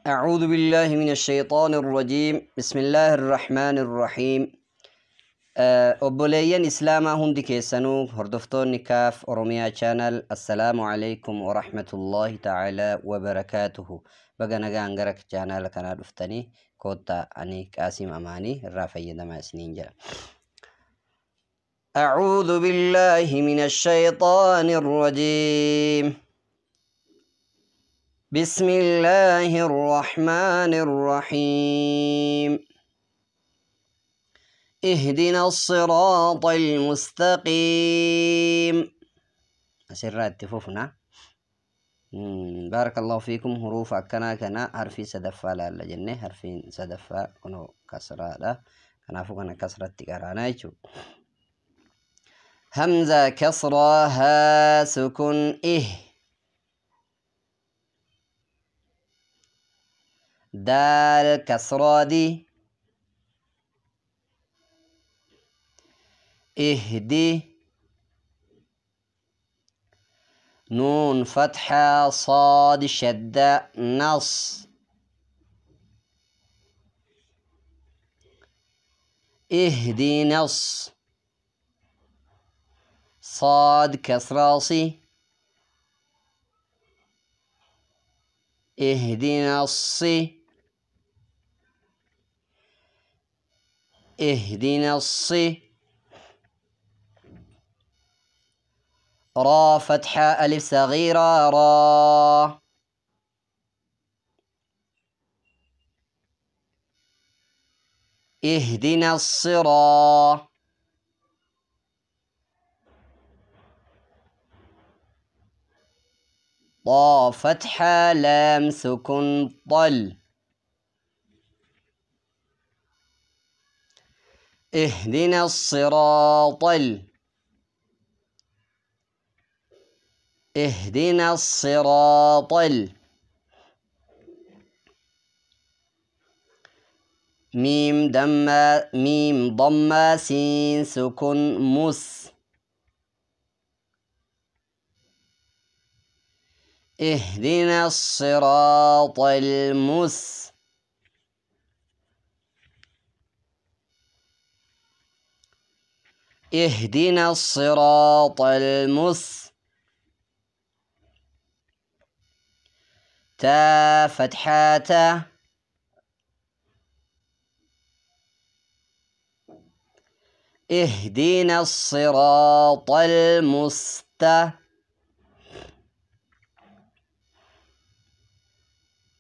أعوذ بالله من الشيطان الرجيم بسم الله الرحمن الرحيم أبوليين إسلاما هندي كيسانو هردفتون نكاف أوروميا channel السلام عليكم ورحمة الله تعالى وبركاته بقى نغا انغرك channel كان دفتني كوتا أني قاسم أماني الرافي دما سنين جل أعوذ بالله من الشيطان الرجيم بسم الله الرحمن الرحيم اهدنا الصراط المستقيم أسرات تفوفنا بارك الله فيكم حروف أكنا كنا حرفي سدفا لا جنة حرفين سدفا كنو كسرة لا كنا فوقنا كسرة تكرانا يشو همزة كسرة ها سكن دال كسرة دي اهدي نون فتحة صاد شدة نص اهدي نص صاد كسراسي اهدنا الصي اهدنا الصي را فتحة ألف صغيرة را اهدنا الصراط طا فتحة لام سكن طل اهدنا الصراط اهدنا الصراط ميم ضمة سين سكن مس اهدنا الصراط اهدنا الصراط تا فتحات اهدنا الصراط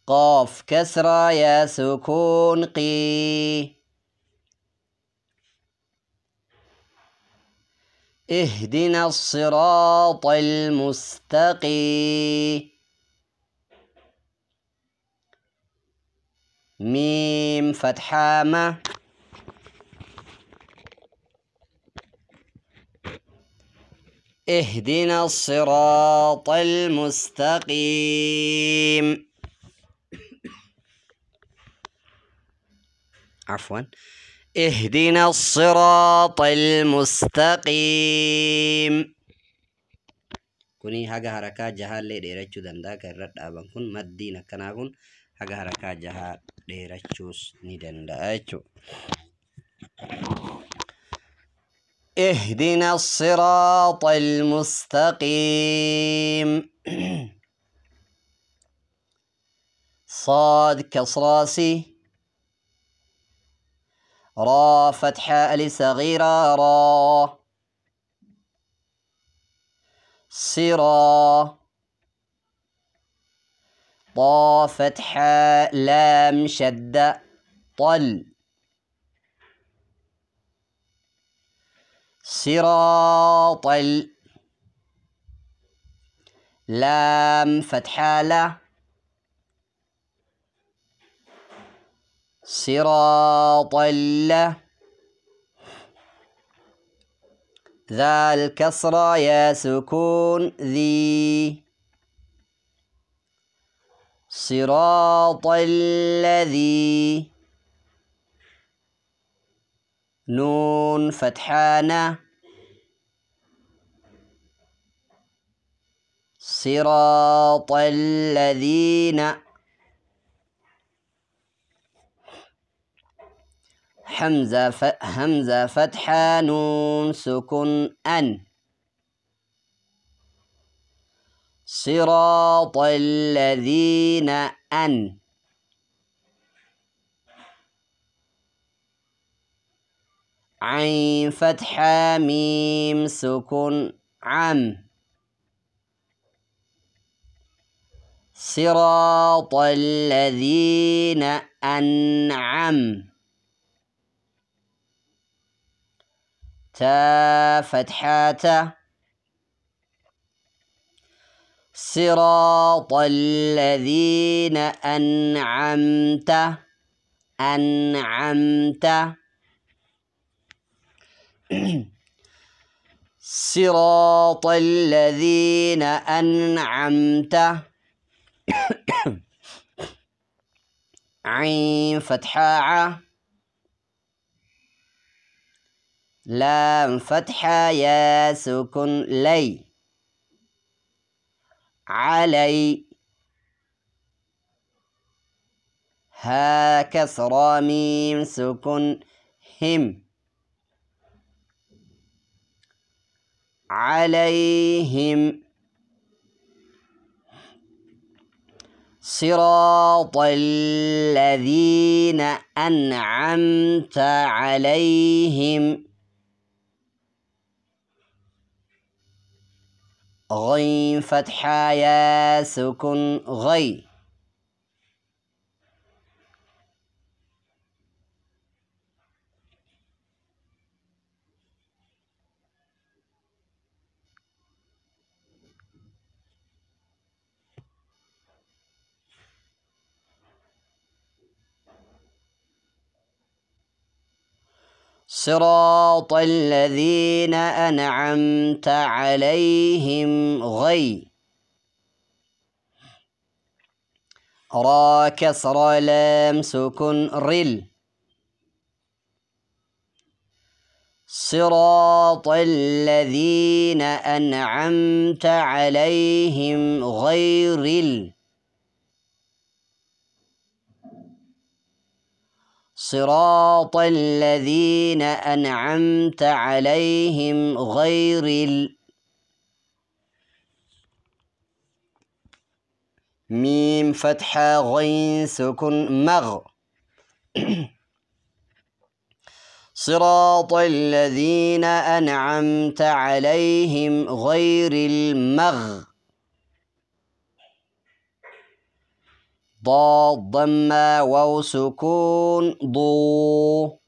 قاف كسرة يا سكون قي اهدنا الصراط المستقيم ميم فتحة ما اهدنا الصراط المستقيم عفوا اهدنا الصراط المستقيم كوني حاجة حركات جهال لي ديرچو دندا كرد ابن كن مدينة كناكن حاجة حركات جهال ديرچوس ني دندا اهدنا الصراط المستقيم صاد كسراسي را فتحة ألف صغيرة را صرا طا فتحة لام شدة طل صراط لام فتحة لا صراط الله ذا الكسرة يا سكون ذي صراط الذي نون فتحانة صراط الذين همزة فتحة نون سكون أن صراط الذين أن عين فتحة ميم سكون عم صراط الذين أنعم تا فتحة صراط الذين أنعمت صراط الذين أنعمت عين فتحة لام فتحة يا سكن لي علي ها كسرى ميم سكن هم عليهم صراط الذين أنعمت عليهم غين فتحة يا سكن غي صراط الذين أنعمت عليهم غي را كسر لام سكن رل صراط الذين أنعمت عليهم غير صراط الذين أنعمت عليهم غير ميم فتحة غين سكن مغ صراط الذين أنعمت عليهم غير المغ ضاد ضمة واو سكون ضو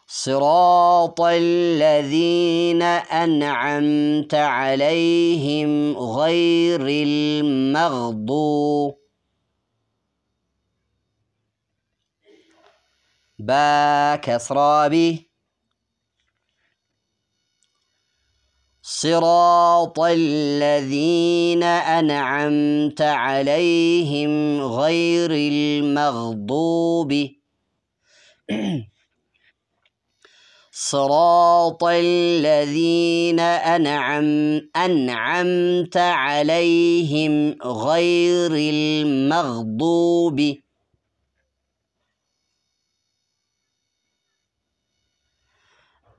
صراط الذين أنعمت عليهم غير المغضوب با كسرى به صراط الذين أنعمت عليهم غير المغضوب صراط الذين أنعمت عليهم غير المغضوب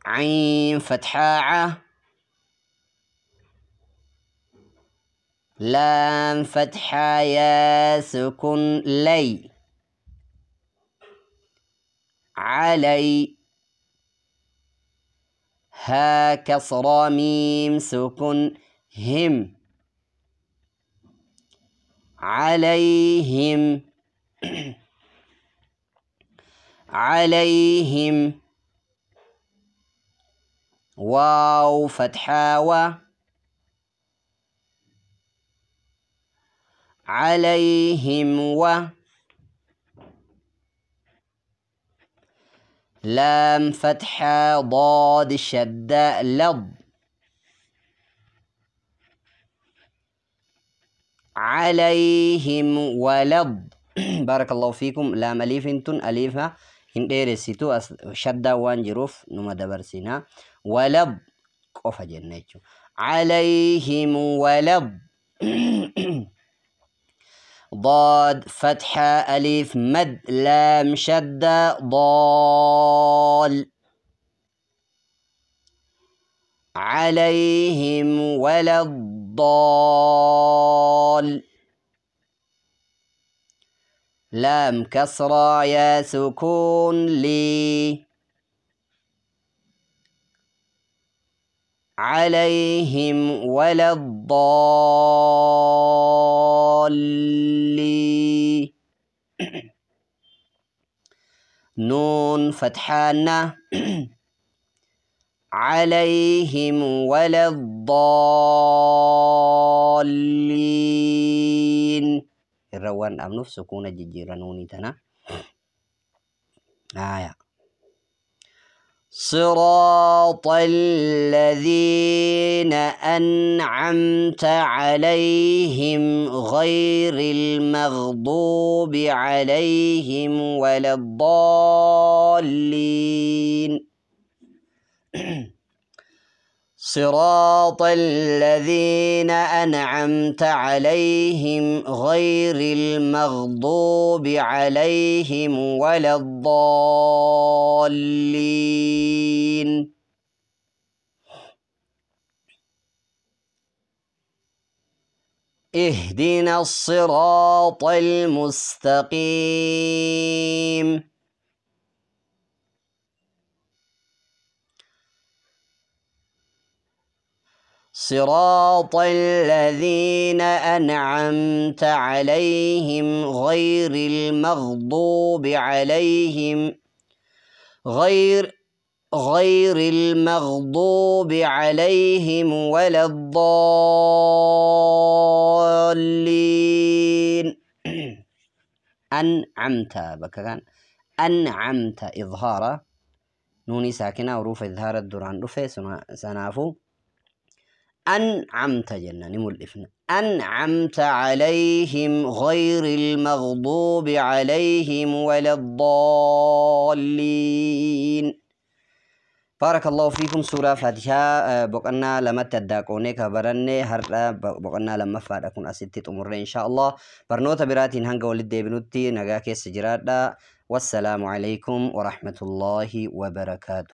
عين فتحة لام فتحة يا سكن لي علي ها كسرى ميم سكن هم عليهم عليهم واو فتحة و عليهم و لام فتحة ضاد شدة لض عليهم ولض بارك الله فيكم لام أليف انتن أليفها إن ديرسيتو شدة وان جروف نما دبرسينا ولض قف جنيتو عليهم ولض ضاد فتحة ألف مد لام شدة ضال عليهم ولا الضال لام كسرة يا سكون لي عليهم ولا الضالين نون فتحانة عليهم ولا الضالين الروان أمنف سكون جيجيرا نوني تنا صراط الذين أنعمت عليهم غير المغضوب عليهم ولا الضالين صراط الذين أنعمت عليهم غير المغضوب عليهم ولا الضالين اهدنا الصراط المستقيم صراط الذين أنعمت عليهم غير المغضوب عليهم غير المغضوب عليهم ولا الضالين أنعمت بكان أنعمت إظهار نوني ساكنة وروف إظهار الدوران رفي سنافو أنعمت جنة نملفنا أنعمت عليهم غير المغضوب عليهم ولا الضالين بارك الله فيكم سورة فاتحة بقنا لما تدقوني كبرني هر بقنا لما فادكم أستيت أمور إن شاء الله برنوت براتين هنگا ولد بنوتي نغاكي سجرات والسلام عليكم ورحمة الله وبركاته